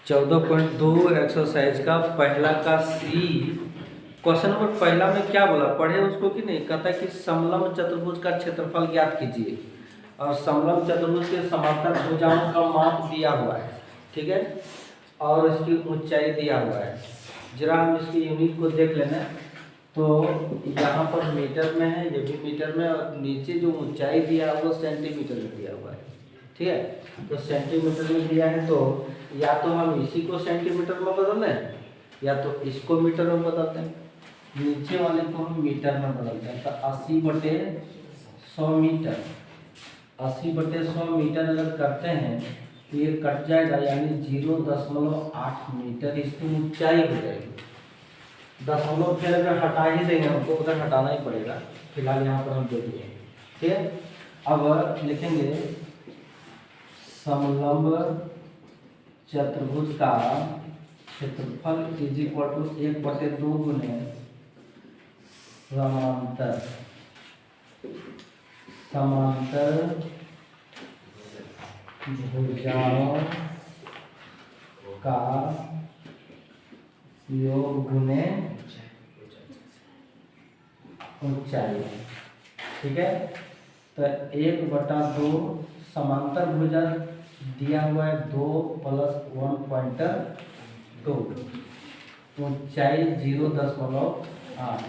14.2 exercise का पहला का सी। क्वेश्चन नंबर पहला में क्या बोला, पढ़े उसको कि नहीं। कहता है कि समलंब चतुर्भुज का क्षेत्रफल ज्ञात कीजिए और समलंब चतुर्भुज के समांतर भुजाओं का माप दिया हुआ है, ठीक है, और इसकी ऊंचाई दिया हुआ है। जरा हम इसकी यूनिट को देख लेना। तो यहाँ पर मीटर में है, ये भी मीटर में, और नीचे जो ऊंचाई दिया है वो सेंटीमीटर में दिया हुआ है, ठीक है। तो सेंटीमीटर में दिया है, तो या तो हम इसी को सेंटीमीटर में बदल दें या तो इसको मीटर में बदलते हैं। नीचे वाले को हम मीटर में बदलते हैं। तो 80/100 मीटर, 80/100 मीटर अगर करते हैं तो ये कट जाएगा, यानी 0.8 मीटर इसकी ऊंचाई हो जाएगी। दशमलव फिर अगर हटा ही देंगे हमको, उधर हटाना ही पड़ेगा, फिलहाल यहाँ पर हम दे दिए, ठीक है। अब लिखेंगे समलंब चतुर्भुज का क्षेत्रफल इज इक्वल टू 1/2 गुने समांतर भुजाओं का योग गुने ऊंचाई, ठीक है। तो 1/2 समांतर भुजा दिया हुआ है 2 + 1.2, ऊंचाई 0.8,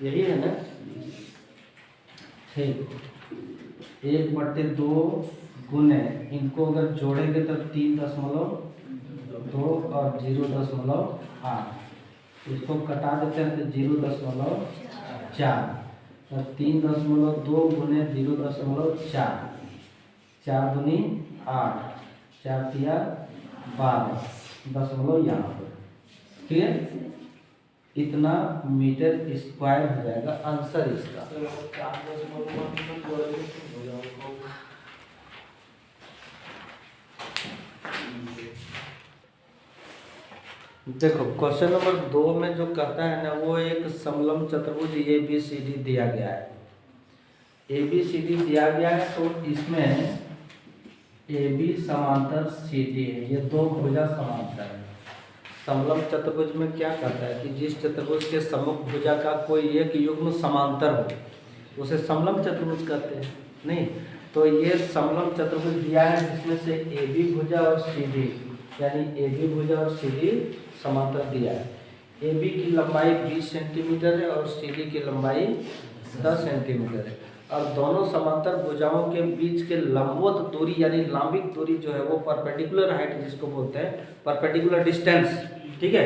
यही है ना, ठीक। 1/2 गुने, इनको अगर जोड़ेंगे तो 3.2 और 0.8, इसको कटा देते हैं तो 0.4, तो 3.2 गुने 0.4, 4 दूनी 8, 4 तिया 12, दशमलव यहाँ पर, ठीक है। इतना मीटर स्क्वायर हो जाएगा आंसर इसका। देखो क्वेश्चन नंबर 2 में जो कहता है ना, वो एक समलंब चतुर्भुज ABCD दिया गया है। ABCD दिया गया है, तो इसमें AB समांतर CD है, ये दो भुजा समांतर है। समलंब चतुर्भुज में क्या कहता है कि जिस चतुर्भुज के सम्मुख भुजा का कोई एक युग्म समांतर हो उसे समलंब चतुर्भुज कहते हैं, नहीं। तो ये समलंब चतुर्भुज दिया है जिसमें से AB भुजा और CD, यानी AB भुजा और CD समांतर दिया है। AB की लंबाई 20 सेंटीमीटर है और CD की लंबाई 10 सेंटीमीटर है, और दोनों समांतर भुजाओं के बीच के लंबवत दूरी यानी लांबिक दूरी जो है वो परपेंडिकुलर हाइट जिसको बोलते हैं, परपेंडिकुलर डिस्टेंस, ठीक है,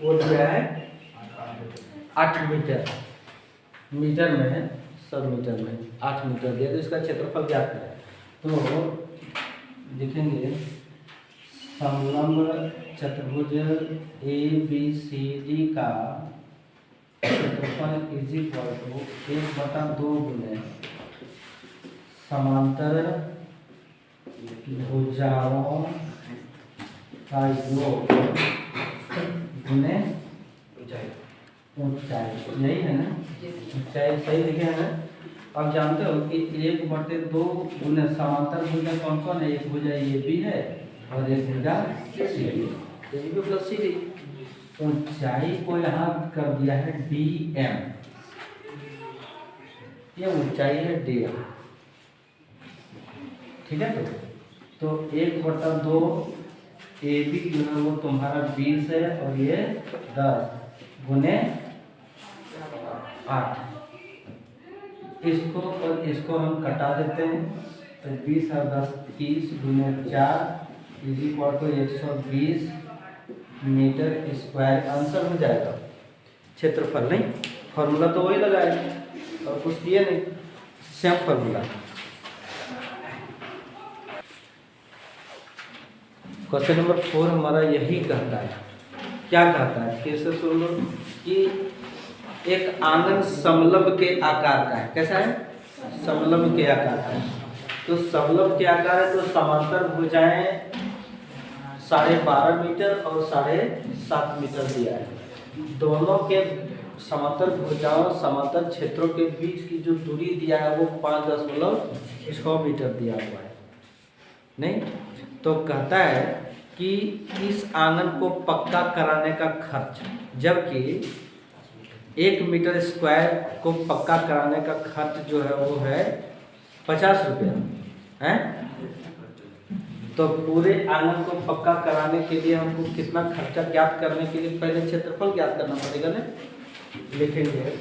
वो दिया है 8 मीटर। मीटर में है, सब मीटर में 8 मीटर दिया। तो इसका क्षेत्रफल ज्ञात है, तो लिखेंगे समलंब चतुर्भुज ABCD का क्षेत्रफल इज इक्वल टू 1/2 गुने समांतर भुजाओं का योग गुने ऊंचाई, यही है ना, ऊंचाई सही लिखे है ना। अब जानते हो कि 1/2 गुने समांतर भुजा कौन कौन है, एक भुजा AB है और एक भुजा CD, AB प्लस CD। ऊंचाई को यहाँ कर दिया है DM, ये ऊंचाई है DM, ठीक है। तो 1/2 AB जो है वो तुम्हारा 20 है और ये 10 गुने 8, इसको और इसको हम कटा देते हैं, तो 20 और 10 30 गुने 4 is equal to 120 metre square answer हो जाएगा। क्षेत्रफल नहीं, फॉर्मूला तो वही लगाया और कुछ किए नहीं, सेम फॉर्मूला। क्वेश्चन नंबर 4 हमारा यही कहता है, क्या कहता है, कैसे सुन लो कि एक आंगन समलंब के आकार का है। कैसा है, समलंब के आकार का है। तो समलंब के आकार है, तो समांतर भुजाएं 12.5 मीटर और 7.5 मीटर दिया है। दोनों के समांतर भुजाओं समांतर क्षेत्रों के बीच की जो दूरी दिया है वो 5.6 मीटर दिया हुआ है, नहीं। तो कहता है कि इस आंगन को पक्का कराने का खर्च, जबकि 1 मीटर स्क्वायर को पक्का कराने का खर्च जो है वो है 50 रुपया है। तो पूरे आंगन को पक्का कराने के लिए हमको कितना खर्चा ज्ञात करने के लिए पहले क्षेत्रफल ज्ञात करना पड़ेगा ना। लिखेंगे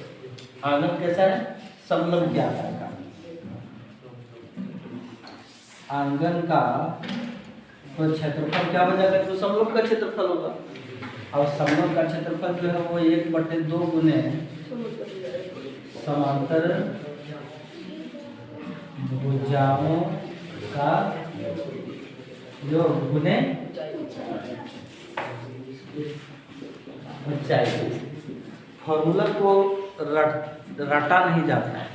आंगन कैसा है, समलंब क्या आएगा, आंगन का तो क्षेत्रफल क्या हो जाएगा, जो समलंब का क्षेत्रफल होगा। और समलंब का क्षेत्रफल जो है वो 1/2 गुने समांतर भुजाओं का जो गुने ऊंचाई। फॉर्मूला को रटा नहीं जाता है।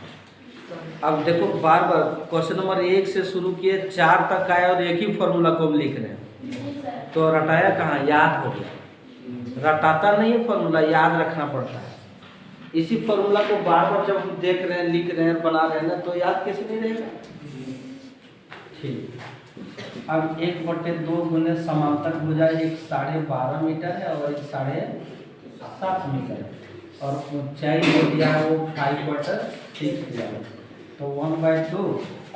अब देखो बार बार क्वेश्चन नंबर 1 से शुरू किए 4 तक आए और एक ही फॉर्मूला को हम लिख रहे हैं, तो रटाया कहाँ, याद हो गया। रटाता नहीं है फॉर्मूला, याद रखना पड़ता है। इसी फॉर्मूला को बार बार जब हम देख रहे हैं, लिख रहे हैं, बना रहे हैं ना, तो याद कैसे नहीं रहेगा। ठीक, अब 1/2 गुने समांतर भुजा, एक 12.5 मीटर है और एक 7.5 मीटर है, और ऊंचाई जो दिया है वो 5/6 दिया है। तो 1/2,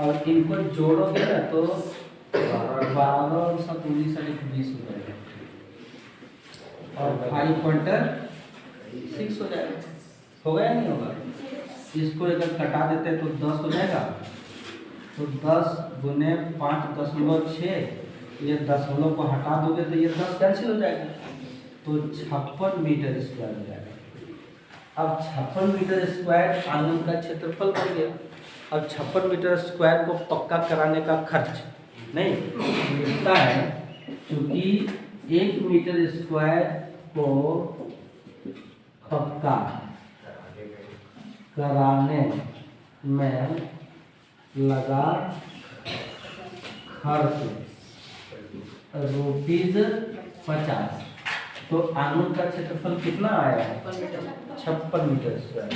और इनको जोड़ोगे ना तो 12 और 7 19 20 हो जाएगा, और 5/6 हो जाएगा। होगा या नहीं होगा। इसको अगर कटा देते हैं तो 10 हो जाएगा, तो 10 गुने 5.6, ये दशमलव को हटा दोगे तो ये 10 कैंसिल हो जाएगा, तो 56 मीटर स्क्वायर हो जाएगा। अब 56 मीटर स्क्वायर आंगन का क्षेत्रफल बन गया। अब 56 मीटर स्क्वायर को पक्का कराने का खर्च नहीं मिलता है, क्योंकि 1 मीटर स्क्वायर को पक्का कराने में लगा खर्च ₹50। तो आंगन का क्षेत्रफल कितना आया है, 56 मीटर स्क्वायर।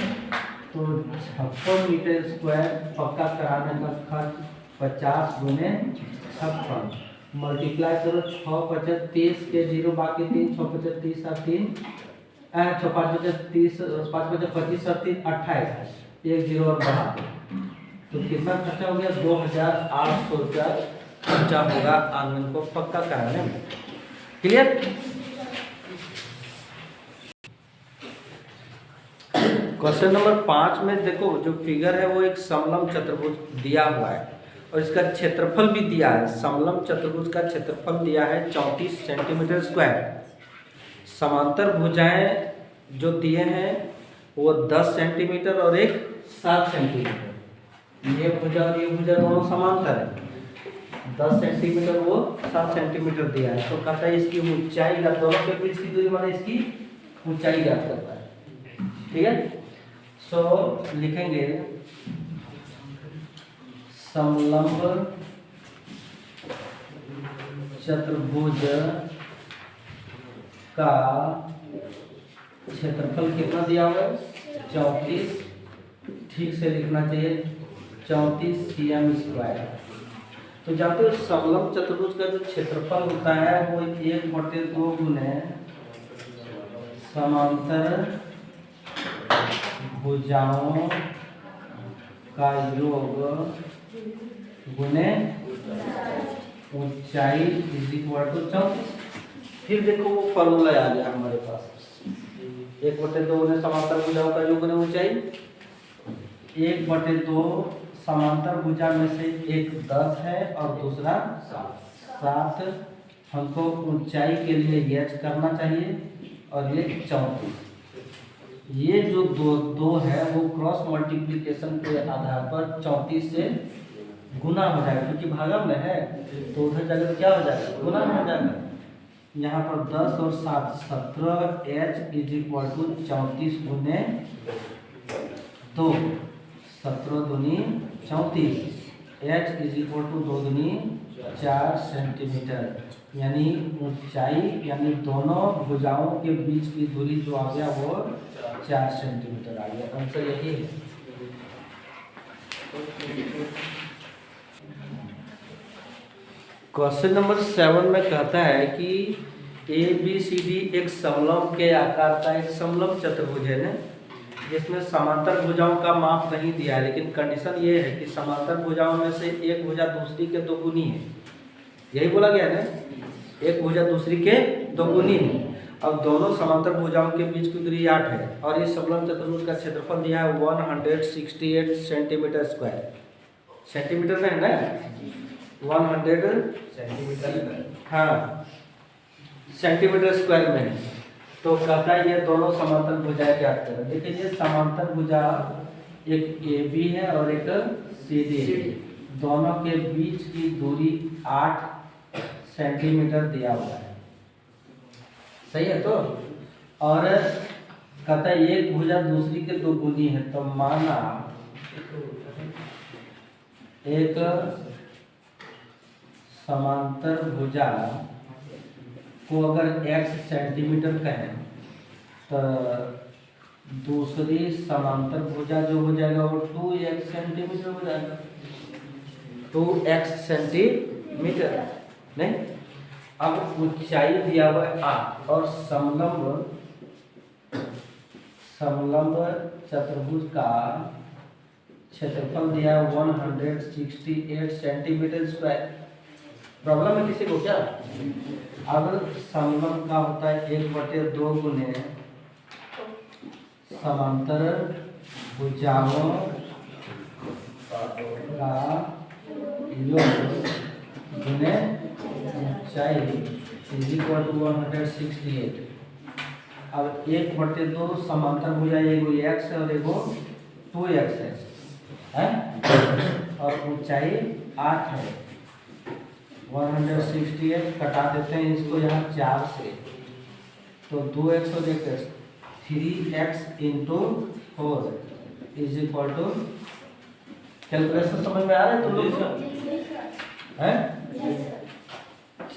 तो 56 मीटर स्क्वायर पक्का कराने का खर्च 50 गुने 56, मल्टीप्लाई करो 6×5 = 30 के 0 बाकी 3, 6×5 = 30 और 3 6 5 = 30, 5 × 25 और 3 28, 1 0 और बढ़ा दो, तो कितना खर्चा हो गया, 2800 रुपया खर्चा होगा आंगन को पक्का कराने में। क्लियर। क्वेश्चन नंबर 5 में देखो जो फिगर है वो एक समलंब चतुर्भुज दिया हुआ है और इसका क्षेत्रफल भी दिया है। समलंब चतुर्भुज का क्षेत्रफल दिया है 34 सेंटीमीटर स्क्वायर। समांतर भुजाएं जो दिए हैं वो 10 सेंटीमीटर और एक 7 सेंटीमीटर। ये भुजा और ये भुजा दोनों समांतर है, 10 सेंटीमीटर वो 7 सेंटीमीटर दिया है। तो कहता है इसकी ऊंचाई का, दोनों के बीच की दूरी माने इसकी ऊंचाई ज्ञात करता है। ठीक है, सो लिखेंगे समलंब चतुर्भुज का क्षेत्रफल कितना दिया हुआ है, 34, ठीक से लिखना चाहिए 34 cm स्क्वायर। तो जानते हो समलंब चतुर्भुज का जो क्षेत्रफल होता है वो 1/2 गुने समांतर भुजाओं का योग गुने ऊंचाई = 34। फिर देखो वो फॉर्मूला आ गया हमारे पास, 1/2 गुने समांतर भुजाओं का योग गुने ऊंचाई। 1/2 समांतर भुजा में से एक 10 है और दूसरा 7। हमको ऊंचाई के लिए h करना चाहिए और ये 34। ये जो दो है वो क्रॉस मल्टीप्लिकेशन के आधार पर 34 से गुना हो जाएगा, क्योंकि भागा में है तो उधर जाकर क्या हो जाएगा, गुना में हो जाएगा। यहाँ पर 10 और 7 17, h = 34 गुने 2, 17 दूनी 34, h = 2 दूनी 4 सेंटीमीटर। यानी ऊंचाई यानी दोनों भुजाओं के बीच की दूरी जो आ गया वो 4 सेंटीमीटर आ गया। आंसर यही है। क्वेश्चन नंबर 7 में कहता है कि ए बी सी डी एक समलंब के आकार का एक समलंब चतुर्भुज है ना, जिसमें समांतर भुजाओं का माप नहीं दिया है, लेकिन कंडीशन ये है कि समांतर भुजाओं में से एक भुजा दूसरी के दोगुनी है। यही बोला गया है ना, एक भुजा दूसरी के दोगुनी है। अब दोनों समांतर भुजाओं के बीच की दूरी 8 है और इस समलंब चतुर्भुज का क्षेत्रफल दिया है 168 सेंटीमीटर स्क्वायर। सेंटीमीटर में है ना, 100 सेंटीमीटर, हाँ सेंटीमीटर स्क्वायर में। तो कहता है ये दोनों समांतर भुजाएं ज्ञात करें। देखिए ये समांतर भुजा एक ए बी है और एक सी डी है, दोनों के बीच की दूरी 8 सेंटीमीटर दिया हुआ है, सही है। तो और कहता है एक भुजा दूसरी के दोगुनी है, तो माना एक समांतर भुजा को अगर x सेंटीमीटर कहें तो दूसरी समांतर भुजा जो हो जाएगा वो 2x सेंटीमीटर हो जाएगा, 2x सेंटीमीटर नहीं। अब ऊंचाई दिया हुआ है 8 और समलंब चतुर्भुज का क्षेत्रफल दिया है 168 सेंटीमीटर स्क्वायर। प्रॉब्लम है किसी को क्या? अब समलंब का होता है 1/2 गुने समांतर भुजाओं का योग गुने ऊंचाई इज इक्वल टू 168। अब 1/2 समांतर भुजा एगो x है और एगो 2x है और ऊंचाई 8 है। 168 कटा देते हैं इसको यहाँ 4 से, तो 2x और 1x 3x into 4 is equal to, calculation समझ में आ रहा है तुम लोग है?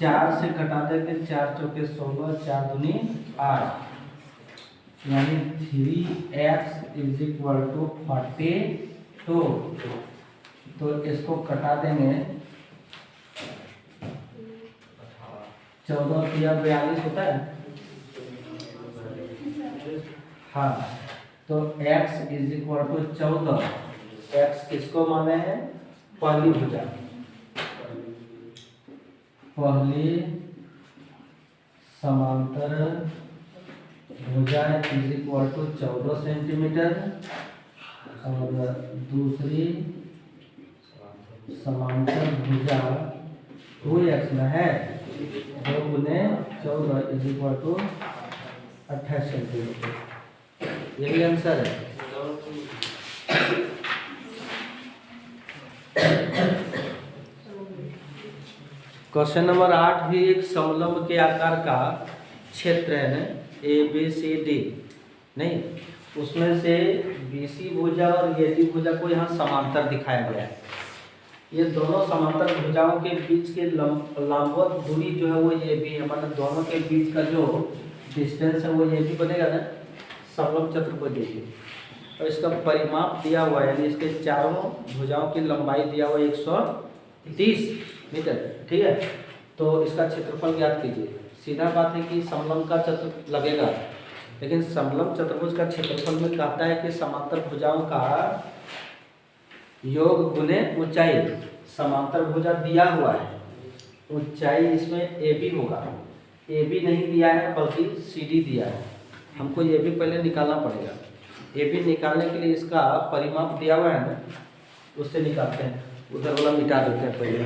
4 से कटा देते 4 चौके 16, 4 दूनी 8, यानी 3x इज इक्वल टू 42। तो इसको कटा देंगे, 14 या 42 होता है, हाँ। तो x is equal to 14। x किसको माने हैं? पहली भुजा, पहली समांतर भुजा इज इक्वल टू 14 सेंटीमीटर और दूसरी समांतर भुजा 2x में है, 2 गुने 14 इज इक्वल टू 28 सेंटीमीटर। यही आंसर है। क्वेश्चन नंबर 8 भी एक समलंब के आकार का क्षेत्र है ना, ए बी सी डी नहीं, उसमें से बीसी भुजा और एडी भुजा को यहाँ समांतर दिखाया गया है। ये दोनों समांतर भुजाओं के बीच के लंबवत दूरी जो है वो ये भी है, मतलब दोनों के बीच का जो डिस्टेंस है वो ये भी बनेगा ना, समलंब चतुर्भुज देखिए। और इसका परिमाप दिया हुआ है, यानी इसके चारों भुजाओं की लंबाई दिया हुआ है 130 मीटर, ठीक है। तो इसका क्षेत्रफल ज्ञात कीजिए। सीधा बात है कि समलंब का चतुर्भुज लगेगा, लेकिन समलंब चतुर्भुज का क्षेत्रफल में कहता है कि समांतर भुजाओं का योग गुने ऊंचाई। समांतर भुजा दिया हुआ है, ऊंचाई इसमें ए बी होगा, ए बी नहीं दिया है बल्कि सी डी दिया है। हमको ये भी पहले निकालना पड़ेगा। ए बी निकालने के लिए इसका परिमाप दिया हुआ है ना, उससे निकालते हैं। उधर वाला मिटा देते हैं पहले।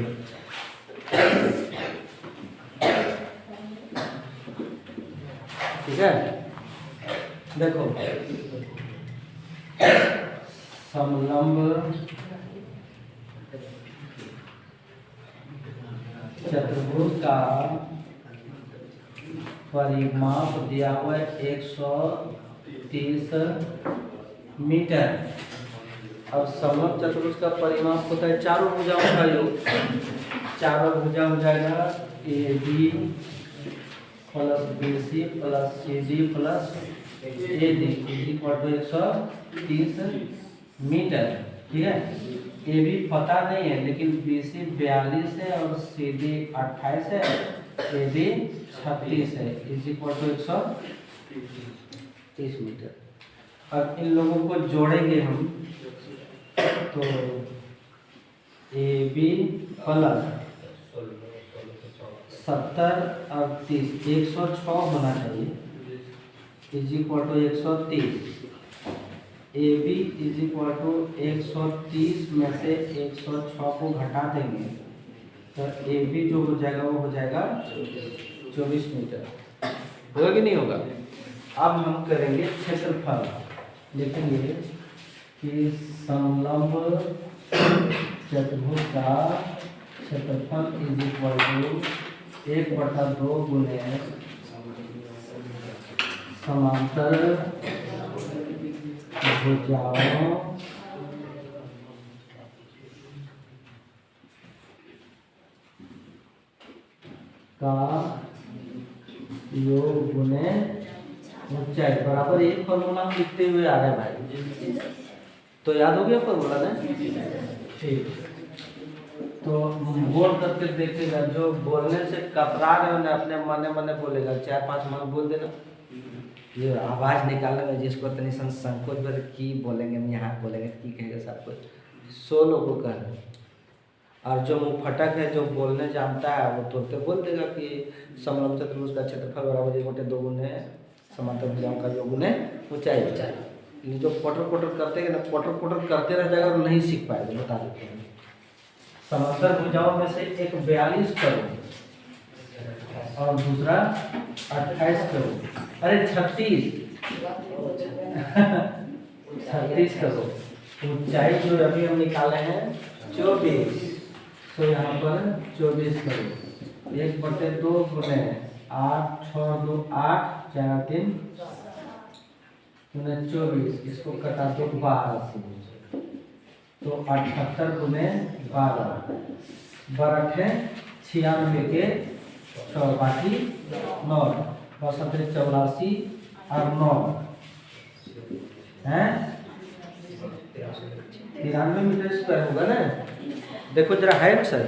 ठीक है, देखो समलंब चतुर्भुज का परिमाप दिया हुआ है 130 मीटर। अब समलंब चतुर्भुज का परिमाप होता है चारों भुजाओं का योग। चारों भुजा हो जाएगा A B plus B C plus C D plus A D equal to 130 metre, ठीक है। ए बी पता नहीं है, लेकिन बी सी 42 है और सी डी 28 है, ए बी 36 है, इज इक्वल टू 130 मीटर। अब इन लोगों को जोड़ेंगे हम, तो ए बी प्लस 70 और 30 106 होना चाहिए, is equal to 130। A B is equal to 130 में से 106 को घटा देंगे, तो ए बी जो हो जाएगा वो हो जाएगा 24 मीटर। होगा कि नहीं होगा? अब हम करेंगे क्षेत्रफल, लिखेंगे कि समलंब चतुर्भुज का क्षेत्रफल इज इक्वल टू 1/2 गुने समांतर भुजाओं का योग गुने ऊंचाई बराबर एक फॉर्मूला हम लिखते हुए आ रहे हैं भाई, तो याद हो गया फॉर्मूला ना? ठीक, तो बोल करके देखिएगा, जो बोलने से कतरा रहे हो ना अपने मने मने बोलेगा, 4-5 मन बोल देना, ये आवाज़ निकालने में जिसको तनी संकोच पर की बोलेंगे, हम यहाँ बोलेंगे की कहेंगे, सब कुछ 100 लोगों का है। और जो मुँह फटक है, जो बोलने जानता है, वो तुरंत बोल देगा कि समलंब चतुर्भुज का क्षेत्रफल बराबर 1/2 गुने समांतर भुजाओं का योग गुने ऊंचाई। लेकिन जो पटर पटर करते हैं ना, पटर पटर करते रह जाएगा और नहीं सीख पाएगा, बता देते हैं। समांतर भुजाओं में से एक 42 करो और दूसरा 28 करो, अरे 36 करो। ऊंचाई जो अभी हम निकाले हैं 24, तो यहाँ पर 24 करो, 1/2 गुने 8, 6 2 8, 4 3 24, इसको कटा दो 12 से, तो 78 गुने 12, 12 है 96 के 6 बाकी 9, 84 और 9 है 93 मीटर स्क्वायर होगा ना? देखो जरा है सर।